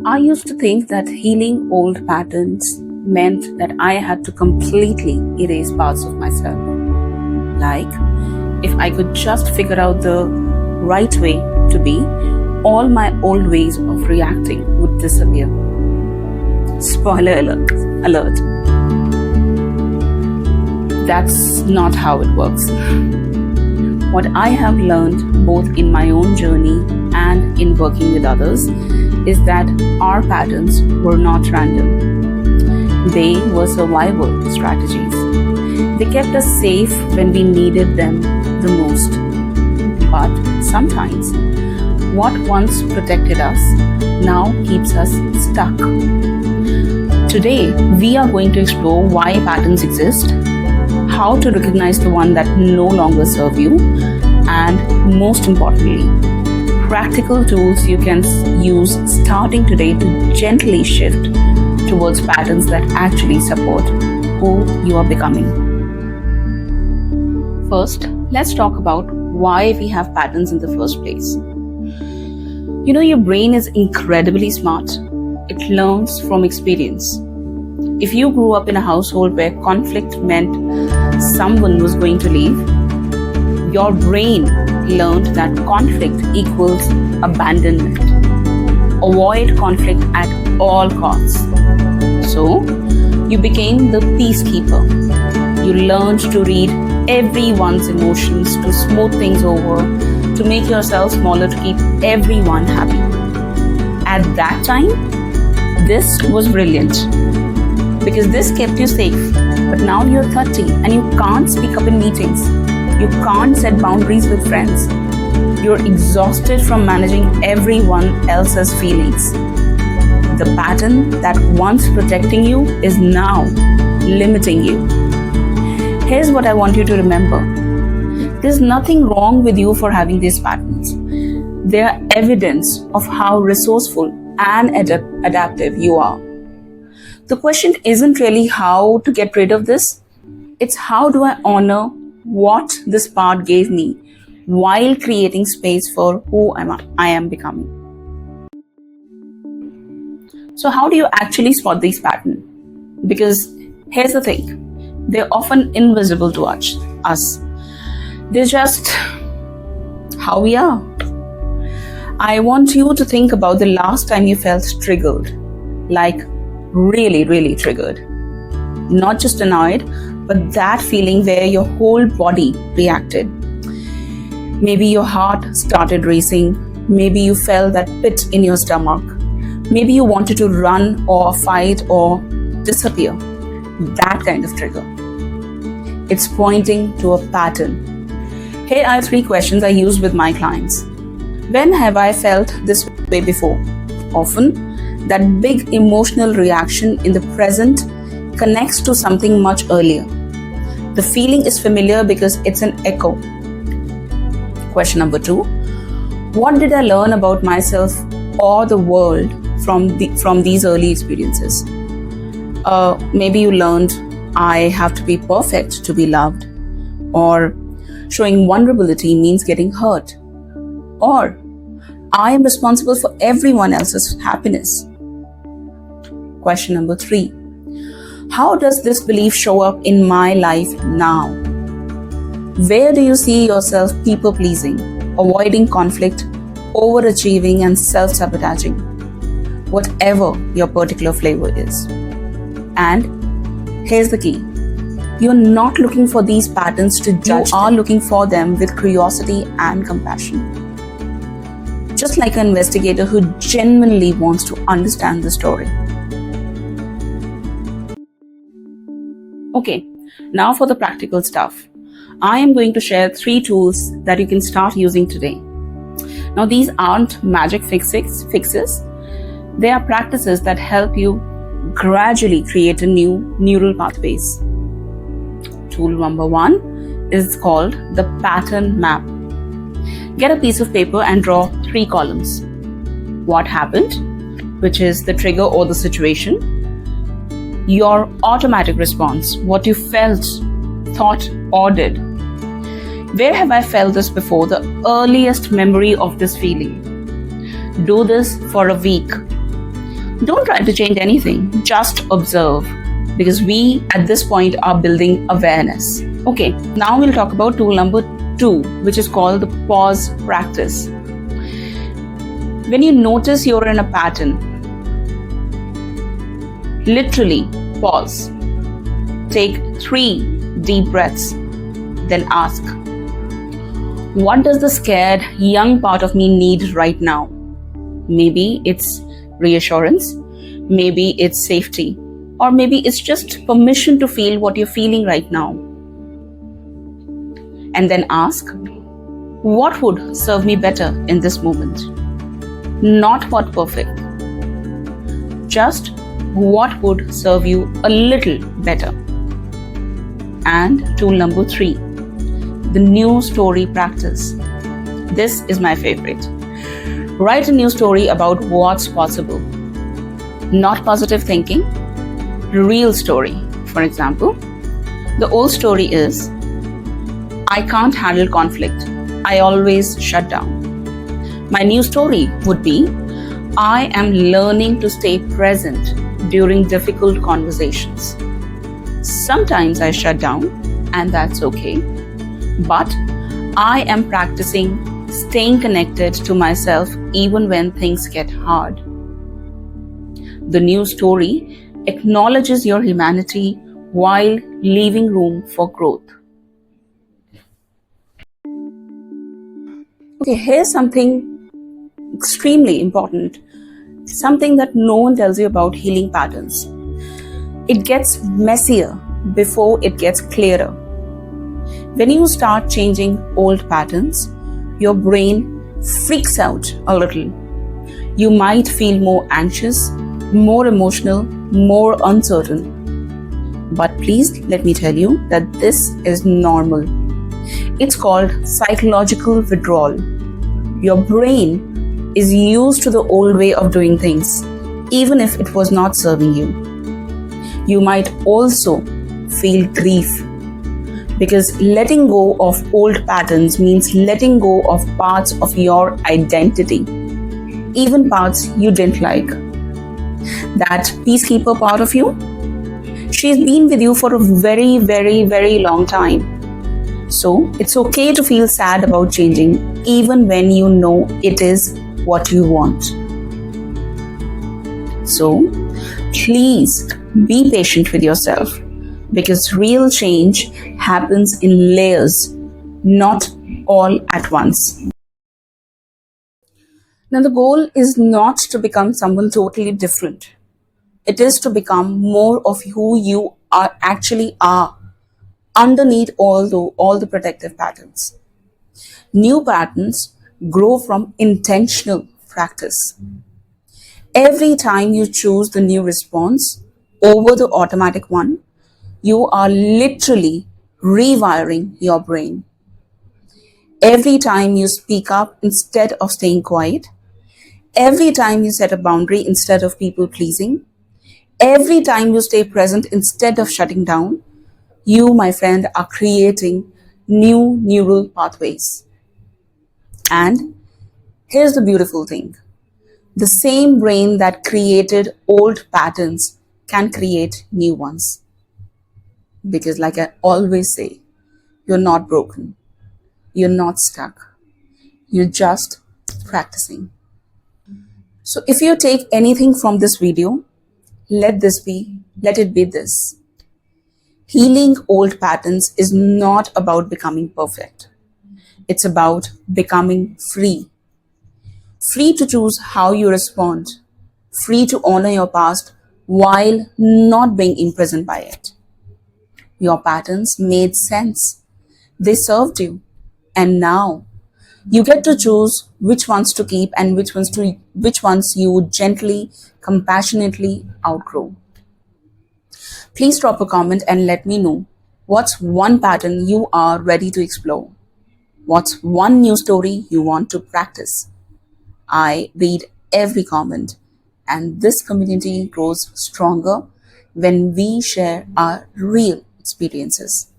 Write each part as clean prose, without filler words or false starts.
I used to think that healing old patterns meant that I had to completely erase parts of myself. Like, if I could just figure out the right way to be, all my old ways of reacting would disappear. Spoiler alert. That's not how it works. What I have learned both in my own journey and in working with others is that our patterns were not random. They were survival strategies. They kept us safe when we needed them the most. But sometimes, what once protected us now keeps us stuck. Today, we are going to explore why patterns exist, how to recognize the one that no longer serve you, and most importantly, practical tools you can use starting today to gently shift towards patterns that actually support who you are becoming. First, let's talk about why we have patterns in the first place. You know, your brain is incredibly smart. It learns from experience. If you grew up in a household where conflict meant someone was going to leave, your brain learned that conflict equals abandonment. Avoid conflict at all costs. So, you became the peacekeeper. You learned to read everyone's emotions, to smooth things over, to make yourself smaller, to keep everyone happy. At that time, this was brilliant because this kept you safe. But now you're 30 and you can't speak up in meetings. You can't set boundaries with friends. You're exhausted from managing everyone else's feelings. The pattern that once protecting you is now limiting you. Here's what I want you to remember. There's nothing wrong with you for having these patterns. They are evidence of how resourceful and adaptive you are. The question isn't really how to get rid of this. It's how do I honor what this part gave me while creating space for who I am becoming. So how do you actually spot these patterns? Because here's the thing, they're often invisible to us. They're just how we are. I want you to think about the last time you felt triggered, like really, really triggered. Not just annoyed, but that feeling where your whole body reacted. Maybe your heart started racing. Maybe you felt that pit in your stomach. Maybe you wanted to run or fight or disappear. That kind of trigger. It's pointing to a pattern. Here are 3 questions I use with my clients. When have I felt this way before? Often, that big emotional reaction in the present connects to something much earlier. The feeling is familiar because it's an echo. Question number 2. What did I learn about myself or the world from these early experiences? Maybe you learned I have to be perfect to be loved, or showing vulnerability means getting hurt, or I am responsible for everyone else's happiness. Question number 3. How does this belief show up in my life now? Where do you see yourself people-pleasing, avoiding conflict, overachieving and self-sabotaging? Whatever your particular flavor is. And here's the key. You're not looking for these patterns to judge. You are looking for them with curiosity and compassion. Just like an investigator who genuinely wants to understand the story. Okay, now for the practical stuff. I am going to share 3 tools that you can start using today. Now, these aren't magic fixes. They are practices that help you gradually create a new neural pathways. Tool number 1 is called the pattern map. Get a piece of paper and draw 3 columns. What happened, which is the trigger or the situation. Your automatic response, what you felt, thought, or did. Where have I felt this before? The earliest memory of this feeling. Do this for a week. Don't try to change anything, just observe, because we at this point are building awareness. Okay, now we'll talk about tool number 2, which is called the pause practice. When you notice you're in a pattern, literally pause. Take 3 deep breaths, then ask, what does the scared young part of me need right now? Maybe it's reassurance, maybe it's safety, or maybe it's just permission to feel what you're feeling right now. And then ask, what would serve me better in this moment? Not what perfect, just what would serve you a little better. And tool number 3, the new story practice. This is my favorite. Write a new story about what's possible. Not positive thinking, real story. For example, the old story is, I can't handle conflict. I always shut down. My new story would be, I am learning to stay present during difficult conversations. Sometimes I shut down, and that's okay. But I am practicing staying connected to myself even when things get hard. The new story acknowledges your humanity while leaving room for growth. Okay, here's something extremely important, something that no one tells you about healing patterns. It gets messier before it gets clearer. When you start changing old patterns, your brain freaks out a little. You might feel more anxious, more emotional, more uncertain. But please let me tell you that this is normal. It's called psychological withdrawal. Your brain is used to the old way of doing things, even if it was not serving you. You might also feel grief, because letting go of old patterns means letting go of parts of your identity, even parts you didn't like. That peacekeeper part of you, she's been with you for a very, very, very long time. So it's okay to feel sad about changing, even when you know it is what you want. So please be patient with yourself, because real change happens in layers, not all at once. Now, the goal is not to become someone totally different. It is to become more of who you actually are, underneath all the protective patterns. New patterns grow from intentional practice. Every time you choose the new response over the automatic one, you are literally rewiring your brain. Every time you speak up instead of staying quiet, every time you set a boundary instead of people pleasing, every time you stay present instead of shutting down, you, my friend, are creating new neural pathways. And here's the beautiful thing. The same brain that created old patterns can create new ones. Because like I always say, you're not broken. You're not stuck. You're just practicing. So if you take anything from this video, let it be this. Healing old patterns is not about becoming perfect. It's about becoming free. Free to choose how you respond. Free to honor your past while not being imprisoned by it. Your patterns made sense. They served you. And now you get to choose which ones to keep and which ones you would gently, compassionately outgrow. Please drop a comment and let me know what's one pattern you are ready to explore. What's one new story you want to practice? I read every comment, and this community grows stronger when we share our real experiences.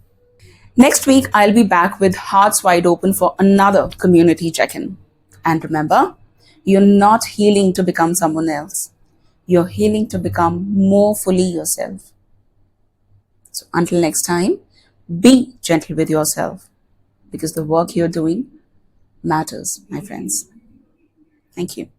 Next week, I'll be back with hearts wide open for another community check-in. And remember, you're not healing to become someone else. you're healing to become more fully yourself. So until next time, be gentle with yourself, because the work you're doing matters, my friends. Thank you.